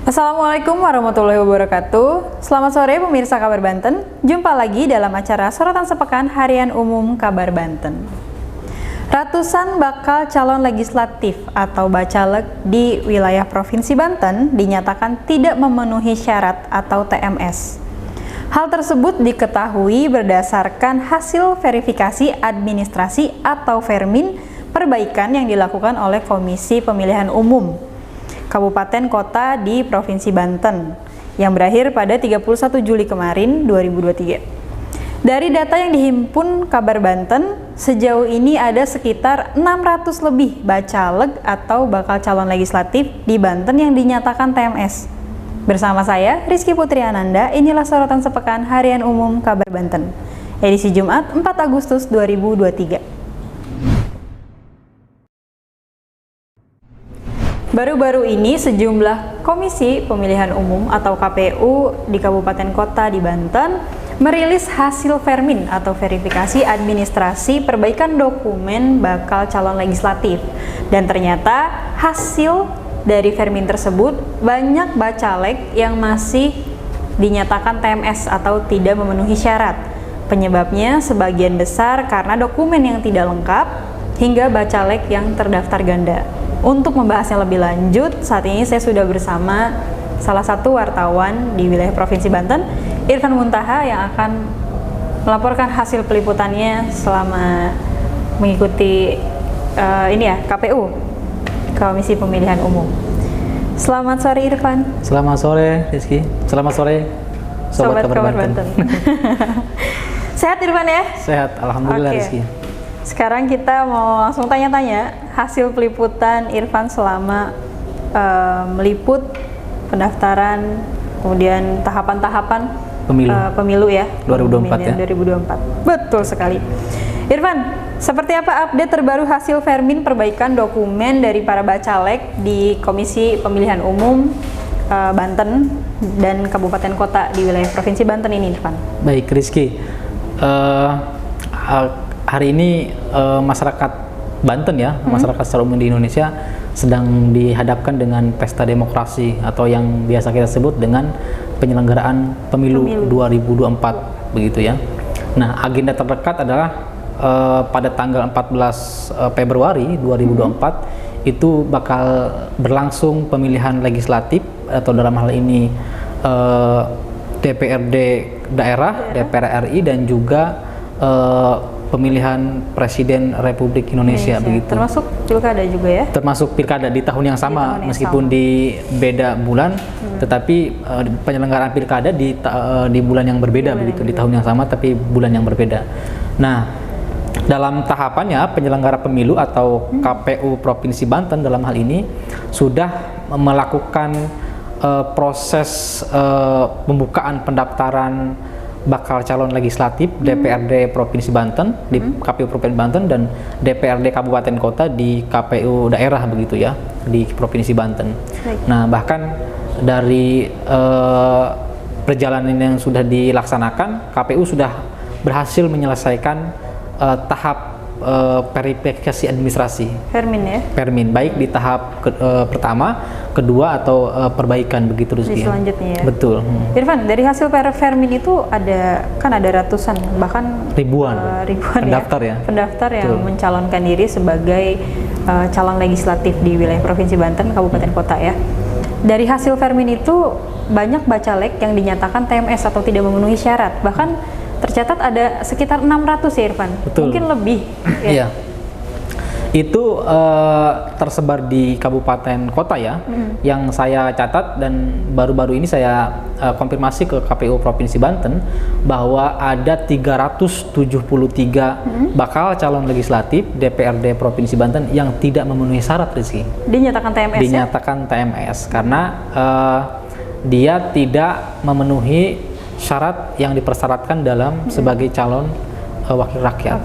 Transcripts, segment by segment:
Assalamualaikum warahmatullahi wabarakatuh. Selamat sore pemirsa Kabar Banten. Jumpa lagi dalam acara Sorotan Sepekan Harian Umum Kabar Banten. Ratusan bakal calon legislatif atau bacalek di wilayah Provinsi Banten dinyatakan tidak memenuhi syarat atau TMS. Hal tersebut diketahui berdasarkan hasil verifikasi administrasi atau Vermin perbaikan yang dilakukan oleh Komisi Pemilihan Umum Kabupaten Kota di Provinsi Banten yang berakhir pada 31 Juli kemarin 2023. Dari data yang dihimpun Kabar Banten, sejauh ini ada sekitar 600 lebih bacalek atau bakal calon legislatif di Banten yang dinyatakan TMS. Bersama saya, Rizky Putri Ananda, inilah Sorotan Sepekan Harian Umum Kabar Banten, edisi Jumat 4 Agustus 2023. Baru-baru ini sejumlah Komisi Pemilihan Umum atau KPU di Kabupaten Kota di Banten merilis hasil Vermin atau verifikasi administrasi perbaikan dokumen bakal calon legislatif. Dan ternyata hasil dari Vermin tersebut banyak bacalek yang masih dinyatakan TMS atau tidak memenuhi syarat. Penyebabnya sebagian besar karena dokumen yang tidak lengkap hingga bacalek yang terdaftar ganda. Untuk membahasnya lebih lanjut, saat ini saya sudah bersama salah satu wartawan di wilayah Provinsi Banten, Irfan Muntaha, yang akan melaporkan hasil peliputannya selama mengikuti KPU, Komisi Pemilihan Umum. Selamat sore Irfan. Selamat sore Rizky. Selamat sore Sobat Kabar Banten. Sehat Irfan ya? Sehat, alhamdulillah. Rizky. Sekarang kita mau langsung tanya-tanya hasil peliputan Irfan selama meliput pendaftaran, kemudian tahapan-tahapan pemilu ya 2024 ya. 2024. Betul sekali. Irfan, seperti apa update terbaru hasil Vermin perbaikan dokumen dari para bacalek di Komisi Pemilihan Umum Banten dan Kabupaten Kota di wilayah Provinsi Banten ini, Irfan? Baik Rizky, hari ini masyarakat Banten ya, masyarakat secara umum di Indonesia sedang dihadapkan dengan pesta demokrasi atau yang biasa kita sebut dengan penyelenggaraan pemilu 2024 begitu ya. Nah, agenda terdekat adalah pada tanggal 14 Februari 2024 itu bakal berlangsung pemilihan legislatif atau dalam hal ini DPRD daerah, DPR RI, dan juga pemilihan Presiden Republik Indonesia begitu. Termasuk pilkada juga ya? Termasuk pilkada di tahun yang sama, meskipun di beda bulan, tetapi penyelenggaraan pilkada di bulan yang berbeda begitu, di tahun yang sama tapi bulan yang berbeda. Nah, dalam tahapannya penyelenggara pemilu atau KPU Provinsi Banten dalam hal ini sudah melakukan proses pembukaan pendaftaran bakal calon legislatif DPRD Provinsi Banten di KPU Provinsi Banten dan DPRD Kabupaten Kota di KPU daerah begitu ya di Provinsi Banten. Nah, bahkan dari perjalanan yang sudah dilaksanakan, KPU sudah berhasil menyelesaikan tahap verifikasi administrasi Vermin ya? Vermin, baik di tahap pertama, kedua, atau perbaikan begitu Rizky. Di selanjutnya ya? Betul. Irfan, dari hasil Vermin itu ada ratusan bahkan ribuan pendaftar ya? Pendaftar yang mencalonkan diri sebagai calon legislatif di wilayah Provinsi Banten, Kabupaten Kota ya. Dari hasil Vermin itu banyak bacalek yang dinyatakan TMS atau tidak memenuhi syarat, bahkan tercatat ada sekitar 600 ya Irfan. Betul. Mungkin lebih ya? Iya. Itu tersebar di kabupaten kota ya, yang saya catat, dan baru-baru ini saya konfirmasi ke KPU Provinsi Banten bahwa ada 373 bakal calon legislatif DPRD Provinsi Banten yang tidak memenuhi syarat, Rizky. Dinyatakan TMS. Dinyatakan ya? TMS karena dia tidak memenuhi syarat yang dipersyaratkan dalam sebagai calon wakil rakyat.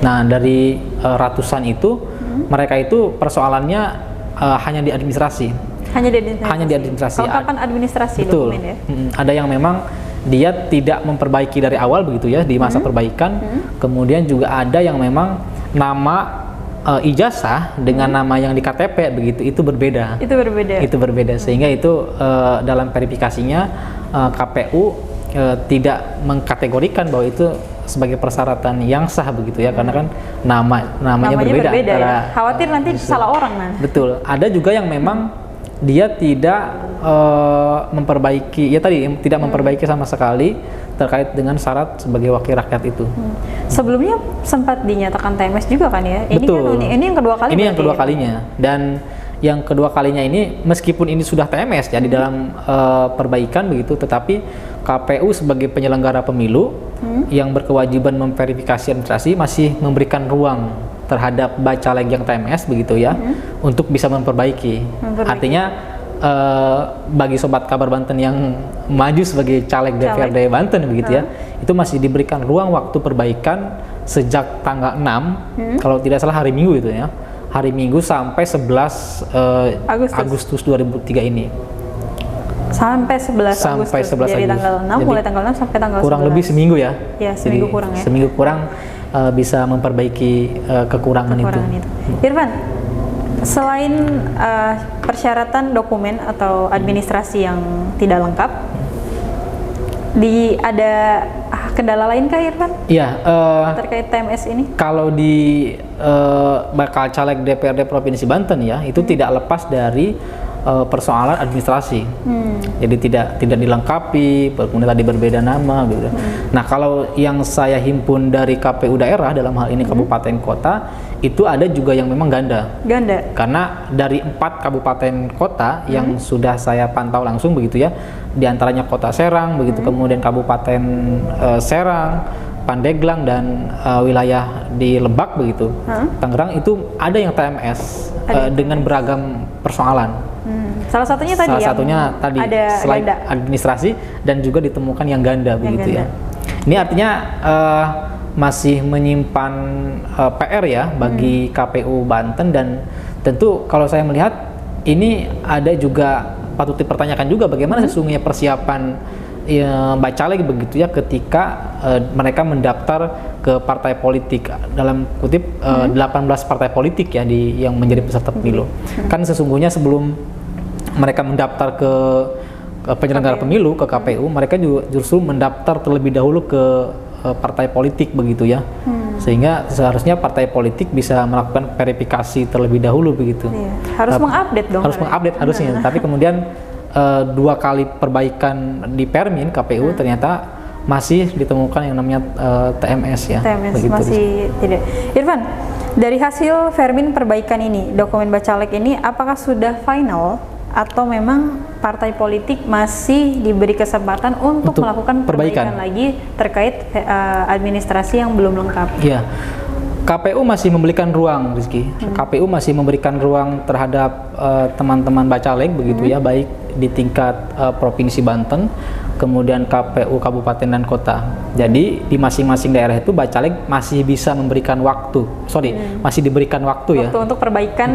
Nah, dari ratusan itu mereka itu persoalannya hanya di administrasi. Hanya di administrasi. Kelengkapan administrasi. Betul. Dokumen ya. Ada yang memang dia tidak memperbaiki dari awal begitu ya di masa perbaikan. Kemudian juga ada yang memang nama ijazah dengan nama yang di KTP begitu, itu berbeda. Itu berbeda. Sehingga itu dalam verifikasinya KPU tidak mengkategorikan bahwa itu sebagai persyaratan yang sah begitu ya, karena kan namanya berbeda. Ya. Khawatir nanti salah orang kan. Betul. Ada juga yang memang dia tidak memperbaiki, ya tadi tidak memperbaiki sama sekali terkait dengan syarat sebagai wakil rakyat itu. Sebelumnya sempat dinyatakan TMS juga kan ya? Betul. Ini yang kedua kali. Ini yang kedua kalinya. Dan yang kedua kalinya ini meskipun ini sudah TMS ya di dalam perbaikan begitu, tetapi KPU sebagai penyelenggara pemilu yang berkewajiban memverifikasi administrasi masih memberikan ruang terhadap bacaleg yang TMS begitu ya, untuk bisa memperbaiki. Artinya bagi sobat kabar Banten yang maju sebagai caleg DPRD Banten begitu ya, itu masih diberikan ruang waktu perbaikan sejak tanggal 6 kalau tidak salah hari Minggu itu ya, hari Minggu sampai 11 Agustus 2003 ini. Sampai 11 Agustus. Jadi tanggal 6, mulai tanggal 6 sampai tanggal 11. Kurang lebih seminggu ya. Ya, seminggu kurang ya. Seminggu kurang bisa memperbaiki kekurangan itu. Irfan, selain persyaratan dokumen atau administrasi yang tidak lengkap, ada kendala lain kah Irfan? Iya. Terkait TMS ini? Kalau di bakal caleg DPRD Provinsi Banten ya, itu tidak lepas dari persoalan administrasi. Jadi tidak dilengkapi, kemudian tadi berbeda nama gitu. Nah, kalau yang saya himpun dari KPU daerah dalam hal ini kabupaten kota, itu ada juga yang memang ganda. Karena dari 4 kabupaten kota yang sudah saya pantau langsung begitu ya, diantaranya Kota Serang begitu, kemudian Kabupaten Serang, Pandeglang, dan wilayah di Lebak begitu, Tangerang, itu ada yang TMS dengan beragam persoalan. Salah satunya tadi ada selain ganda. Administrasi dan juga ditemukan yang ganda begitu ya. Ini artinya masih menyimpan PR ya bagi KPU Banten, dan tentu kalau saya melihat ini ada juga patut dipertanyakan juga bagaimana sesungguhnya persiapan bacaleg begitu ya ketika mereka mendaftar ke partai politik, dalam kutip 18 partai politik ya yang menjadi peserta pemilu. Kan sesungguhnya sebelum mereka mendaftar ke penyelenggara pemilu, ke KPU, mereka juga justru mendaftar terlebih dahulu ke partai politik begitu ya. Sehingga seharusnya partai politik bisa melakukan verifikasi terlebih dahulu begitu. Iya. Harus mengupdate dong. Harus mengupdate harusnya. Tapi kemudian 2 kali perbaikan di Permin KPU ternyata masih ditemukan yang namanya TMS ya. TMS begitu. Masih tidak. Irfan, dari hasil Permin perbaikan ini, dokumen bacaleg ini apakah sudah final atau memang partai politik masih diberi kesempatan untuk melakukan perbaikan lagi terkait administrasi yang belum lengkap? Iya. KPU masih memberikan ruang, Rizky. KPU masih memberikan ruang terhadap teman-teman bacaleg begitu ya, baik di tingkat Provinsi Banten, kemudian KPU kabupaten dan kota. Jadi di masing-masing daerah itu bacaleg masih bisa memberikan waktu, masih diberikan waktu ya untuk perbaikan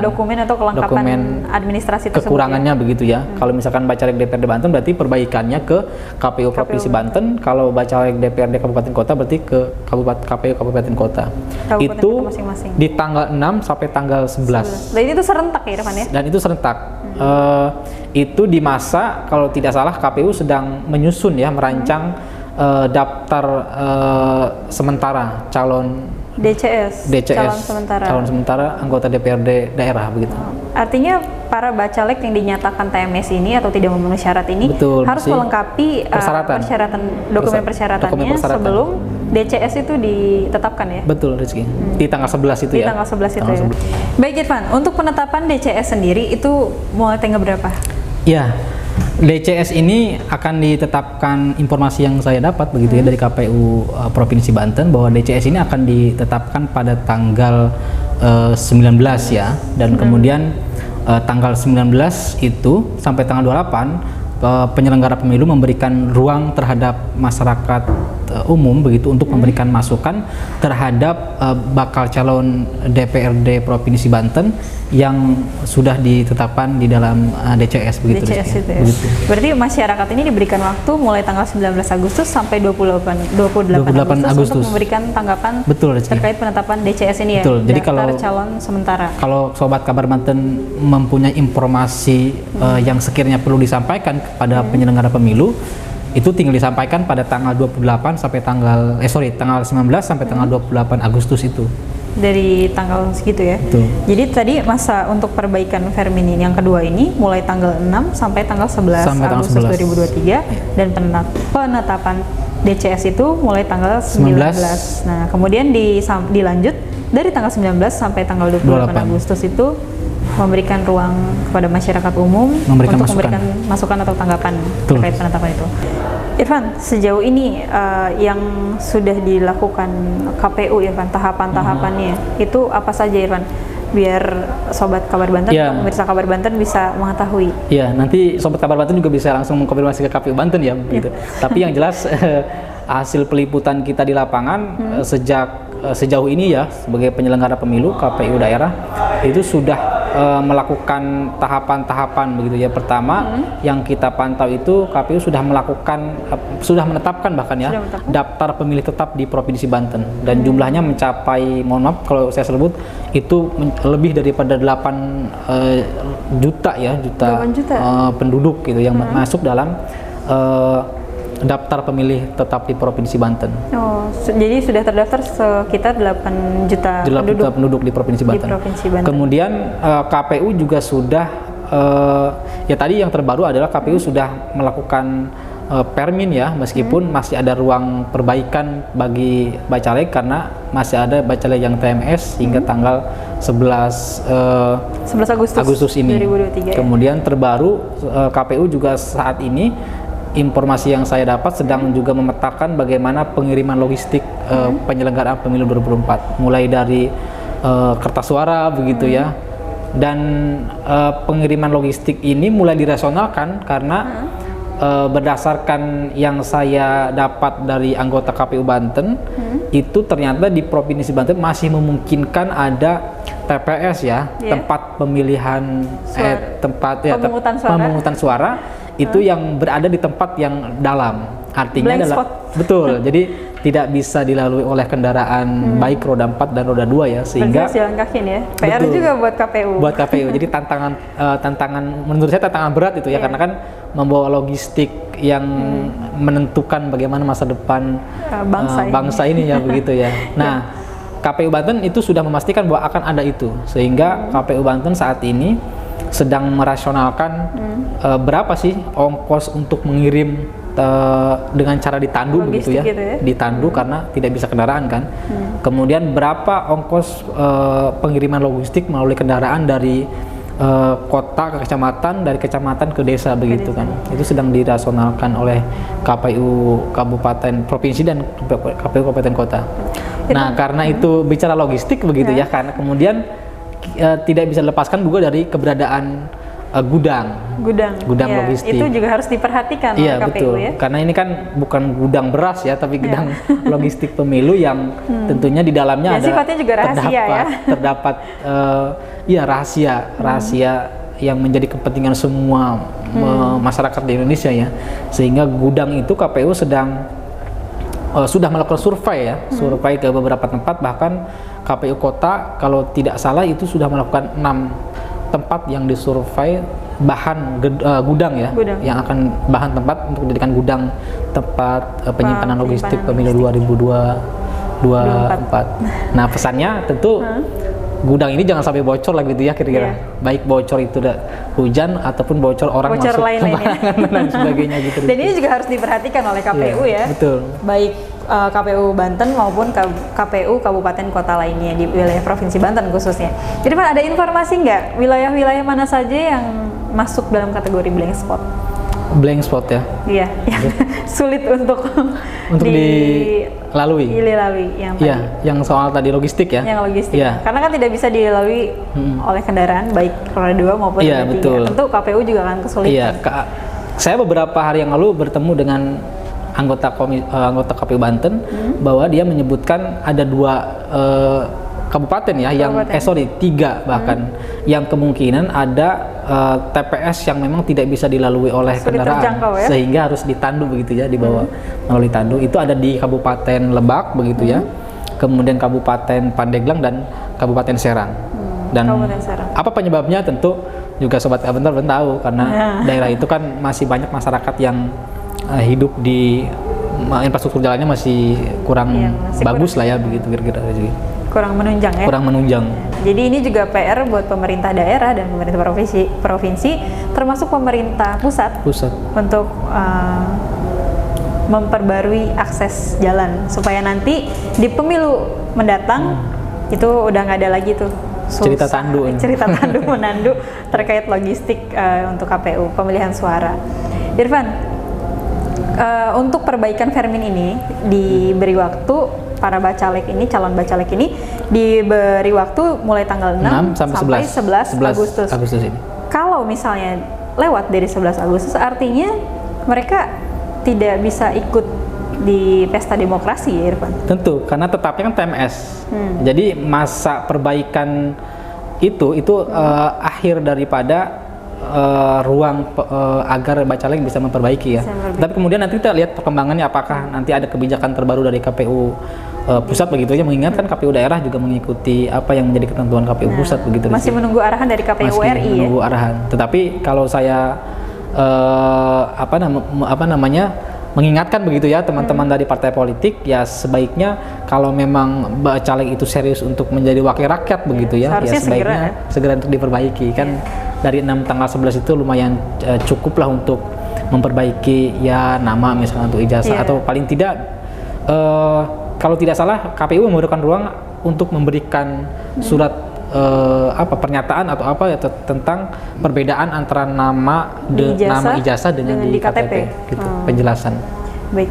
dokumen atau kelengkapan administrasi tersebut. Kekurangannya begitu ya. Kalau misalkan bacaleg DPRD Banten berarti perbaikannya ke KPU Provinsi Banten, kalau bacaleg DPRD kabupaten kota berarti ke KPU kabupaten kota. Itu masing-masing. Di tanggal 6 sampai tanggal 11. Dan itu serentak ya Irfan ya? Dan itu serentak. Itu di masa kalau tidak salah KPU sedang menyusun ya, merancang daftar sementara calon DCS, calon sementara anggota DPRD daerah begitu. Artinya para bacaleg yang dinyatakan TMS ini atau tidak memenuhi syarat ini harus melengkapi dokumen persyaratannya sebelum DCS itu ditetapkan ya? Betul, Rizky. Di tanggal 11 itu ya? Di tanggal 11 itu ya. Baik Irfan, untuk penetapan DCS sendiri itu mulai tanggal berapa? Ya, DCS ini akan ditetapkan, informasi yang saya dapat begitu ya dari KPU Provinsi Banten, bahwa DCS ini akan ditetapkan pada tanggal 19 ya, dan kemudian tanggal 19 itu sampai tanggal 28 penyelenggara pemilu memberikan ruang terhadap masyarakat umum begitu untuk memberikan masukan terhadap bakal calon DPRD Provinsi Banten yang sudah ditetapkan di dalam DCS begitu. DCS itu ya. Begitu. Berarti masyarakat ini diberikan waktu mulai tanggal 19 Agustus sampai 28 Agustus untuk memberikan tanggapan terkait penetapan DCS ini ya. Betul. Jadi daftar calon sementara. Kalau Sobat Kabar Banten mempunyai informasi yang sekiranya perlu disampaikan kepada penyelenggara pemilu, itu tinggal disampaikan pada tanggal 28 sampai tanggal 19 sampai tanggal 28 Agustus itu. Dari tanggal segitu ya. Betul. Jadi tadi masa untuk perbaikan Ferminin yang kedua ini mulai tanggal 6 sampai tanggal 11 Agustus 2023 dan penetapan DCS itu mulai tanggal 19. Nah, kemudian dilanjut dari tanggal 19 sampai tanggal 28 Agustus itu memberikan ruang kepada masyarakat umum untuk memberikan masukan atau tanggapan terkait penetapan itu. Irfan, sejauh ini yang sudah dilakukan KPU, Irfan, tahapan-tahapannya itu apa saja, Irfan? Biar Sobat Kabar Banten, pemirsa Kabar Banten bisa mengetahui. Iya, nanti Sobat Kabar Banten juga bisa langsung mengkonfirmasi ke KPU Banten ya, gitu. Tapi yang jelas hasil peliputan kita di lapangan sejauh ini ya, sebagai penyelenggara pemilu KPU daerah itu sudah melakukan tahapan-tahapan begitu ya. Pertama yang kita pantau itu KPU sudah menetapkan bahkan ya daftar pemilih tetap di Provinsi Banten dan jumlahnya mencapai, mohon maaf kalau saya sebut itu lebih daripada 8 juta penduduk gitu yang masuk dalam daftar pemilih tetap di Provinsi Banten. Oh, jadi sudah terdaftar sekitar 8 juta penduduk di Provinsi Banten. Kemudian KPU juga sudah ya tadi yang terbaru adalah KPU sudah melakukan permin ya, meskipun masih ada ruang perbaikan bagi Bacalek karena masih ada Bacalek yang TMS hingga tanggal 11 Agustus ini. 2023. Kemudian terbaru KPU juga saat ini informasi yang saya dapat sedang juga memetakan bagaimana pengiriman logistik penyelenggaraan pemilu 2024 mulai dari kertas suara begitu ya, dan pengiriman logistik ini mulai dirasionalkan karena berdasarkan yang saya dapat dari anggota KPU Banten itu ternyata di Provinsi Banten masih memungkinkan ada TPS ya, tempat pemilihan pemungutan suara itu yang berada di tempat yang dalam, artinya betul, jadi tidak bisa dilalui oleh kendaraan baik roda 4 dan roda 2 ya, sehingga jalan kaki ya. PR juga buat KPU. Jadi tantangan menurut saya tantangan berat itu ya, karena kan membawa logistik yang menentukan bagaimana masa depan bangsa ini ya begitu ya. Nah, KPU Banten itu sudah memastikan bahwa akan ada itu, sehingga KPU Banten saat ini sedang merasionalkan berapa sih ongkos untuk mengirim dengan cara ditandu begitu ya, ditandu karena tidak bisa kendaraan kan. Kemudian berapa ongkos pengiriman logistik melalui kendaraan dari kota ke kecamatan, dari kecamatan ke desa begitu kan. Itu sedang dirasionalkan oleh KPU kabupaten provinsi dan KPU kabupaten kota. Nah, karena itu bicara logistik begitu ya, karena kemudian tidak bisa dilepaskan juga dari keberadaan gudang logistik. Itu juga harus diperhatikan oleh KPU betul. Ya. Karena ini kan bukan gudang beras ya, tapi gudang logistik pemilu yang tentunya di dalamnya ada sifatnya juga rahasia terdapat rahasia yang menjadi kepentingan semua masyarakat di Indonesia ya. Sehingga gudang itu KPU sudah melakukan survei survei ke beberapa tempat, bahkan KPU kota kalau tidak salah itu sudah melakukan 6 tempat yang disurvei bahan gudang ya, yang akan bahan tempat untuk dijadikan gudang tempat penyimpanan logistik pemilu 2024. Nah, pesannya tentu gudang ini jangan sampai bocor lah gitu ya kira-kira. Baik bocor itu hujan ataupun bocor orang masuk dan sebagainya gitu. Dan ini juga harus diperhatikan oleh KPU ya. Betul. Baik KPU Banten maupun KPU kabupaten kota lainnya di wilayah Provinsi Banten khususnya. Jadi Pak, ada informasi nggak wilayah-wilayah mana saja yang masuk dalam kategori blank spot? Blank spot ya? Iya, yang sulit untuk dilalui yang tadi. Iya, yang soal tadi logistik ya? Yang logistik, karena kan tidak bisa dilalui oleh kendaraan baik roda 2 maupun roda 3. Tentu KPU juga akan kesulitan. Iya, saya beberapa hari yang lalu bertemu dengan anggota KPU Banten bahwa dia menyebutkan ada 2 kabupaten ya tiga bahkan yang kemungkinan ada TPS yang memang tidak bisa dilalui oleh kendaraan sehingga harus ditandu begitu ya, dibawa melalui tandu. Itu ada di Kabupaten Lebak begitu ya, kemudian Kabupaten Pandeglang dan Kabupaten Serang. Dan apa penyebabnya tentu juga Sobat Kabentar belum tahu, karena daerah itu kan masih banyak masyarakat yang hidup di infrastruktur jalannya masih kurang bagus lah ya begitu kira-kira. Kurang menunjang ya? Kurang menunjang. Jadi ini juga PR buat pemerintah daerah dan pemerintah provinsi termasuk pemerintah pusat. Untuk memperbarui akses jalan supaya nanti di pemilu mendatang itu udah nggak ada lagi tuh cerita tandu menandu terkait logistik untuk KPU pemilihan suara. Irfan, untuk perbaikan Fermin ini diberi waktu, para calon bacalek ini diberi waktu mulai tanggal 6 sampai 11 Agustus ini. Kalau misalnya lewat dari 11 Agustus artinya mereka tidak bisa ikut di pesta demokrasi ya Irfan? Tentu, karena tetapnya kan TMS. Jadi masa perbaikan itu akhir daripada ruang agar bacalek bisa memperbaiki ya. Tapi kemudian nanti kita lihat perkembangannya, apakah nanti ada kebijakan terbaru dari KPU pusat begitu ya, mengingatkan KPU daerah juga mengikuti apa yang menjadi ketentuan KPU pusat begitu. Masih menunggu arahan dari KPU RI ya. Menunggu arahan. Tetapi kalau saya mengingatkan begitu ya teman-teman dari partai politik, ya sebaiknya kalau memang bacalek itu serius untuk menjadi wakil rakyat begitu ya sebaiknya segera untuk diperbaiki kan. Dari 6 tanggal 11 itu lumayan cukup lah untuk memperbaiki ya nama misalnya untuk ijazah atau paling tidak kalau tidak salah KPU memberikan ruang untuk memberikan surat pernyataan atau apa ya tentang perbedaan antara nama ijazah dengan di KTP gitu, penjelasan. Baik,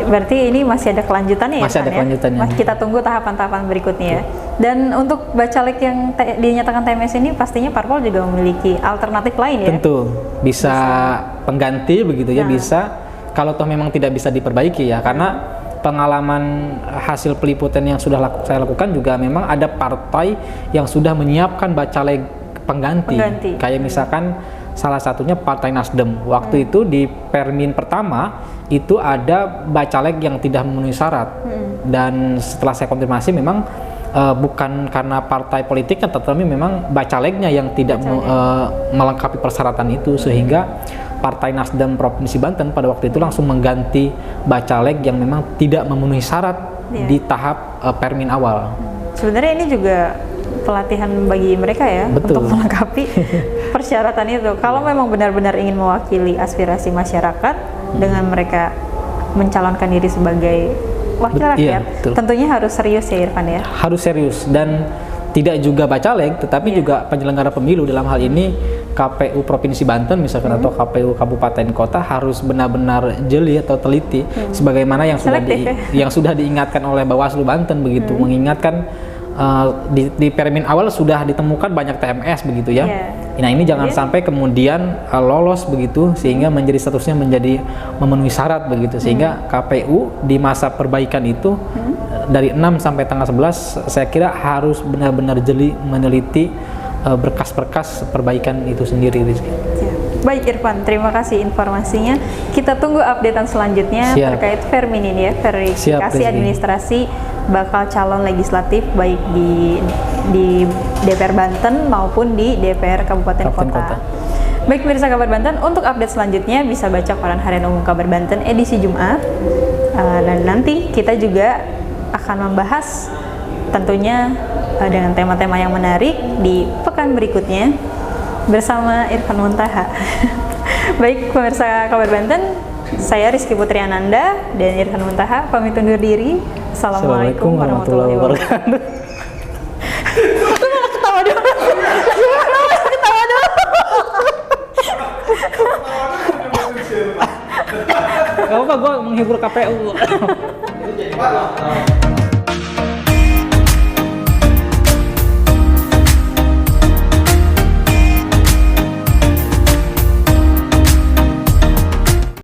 berarti ini masih ada kelanjutannya ya? Masih ada kelanjutannya. Kita tunggu tahapan-tahapan berikutnya ya. Dan untuk bacalek yang dinyatakan TMS ini pastinya parpol juga memiliki alternatif lain ya? Tentu, bisa pengganti begitu ya, bisa kalau toh memang tidak bisa diperbaiki ya, karena pengalaman hasil peliputan yang sudah saya lakukan juga memang ada partai yang sudah menyiapkan bacalek pengganti. Kayak misalkan salah satunya Partai Nasdem. Waktu itu di Permin pertama itu ada bacalek yang tidak memenuhi syarat. Dan setelah saya konfirmasi memang bukan karena partai politiknya, tetapi memang bacaleknya yang tidak melengkapi persyaratan itu, sehingga Partai Nasdem Provinsi Banten pada waktu itu langsung mengganti bacalek yang memang tidak memenuhi syarat di tahap Permin awal. Sebenarnya ini juga pelatihan bagi mereka ya. Betul. Untuk melengkapi persyaratan itu. Kalau memang benar-benar ingin mewakili aspirasi masyarakat dengan mereka mencalonkan diri sebagai wakil rakyat, tentunya harus serius ya Irfan ya. Harus serius, dan tidak juga bacalek, tetapi juga penyelenggara pemilu dalam hal ini KPU Provinsi Banten misalkan atau KPU Kabupaten Kota harus benar-benar jeli atau teliti sebagaimana yang sudah diingatkan oleh Bawaslu Banten begitu, mengingatkan di Permin awal sudah ditemukan banyak TMS begitu ya. Nah ini jangan sampai kemudian lolos begitu sehingga menjadi statusnya menjadi memenuhi syarat begitu, sehingga KPU di masa perbaikan itu dari 6 sampai tanggal 11 saya kira harus benar-benar jeli meneliti berkas-berkas perbaikan itu sendiri. Baik Irfan, terima kasih informasinya. Kita tunggu updatean selanjutnya terkait Fermin ini ya, verifikasi administrasi bakal calon legislatif baik di DPR Banten maupun di DPR Kabupaten Kota. Baik pemirsa Kabar Banten, untuk update selanjutnya bisa baca koran Harian Umum Kabar Banten edisi Jumat. Dan nanti kita juga akan membahas tentunya dengan tema-tema yang menarik di pekan berikutnya bersama Irfan Muntaha. Baik pemirsa Kabar Banten, saya Rizky Putri Ananda dan Irfan Muntaha pamit undur diri. Assalamualaikum warahmatullahi wabarakatuh. Ketawa dulu. Ketawa dulu. Gak apa-apa, gue menghibur KPU.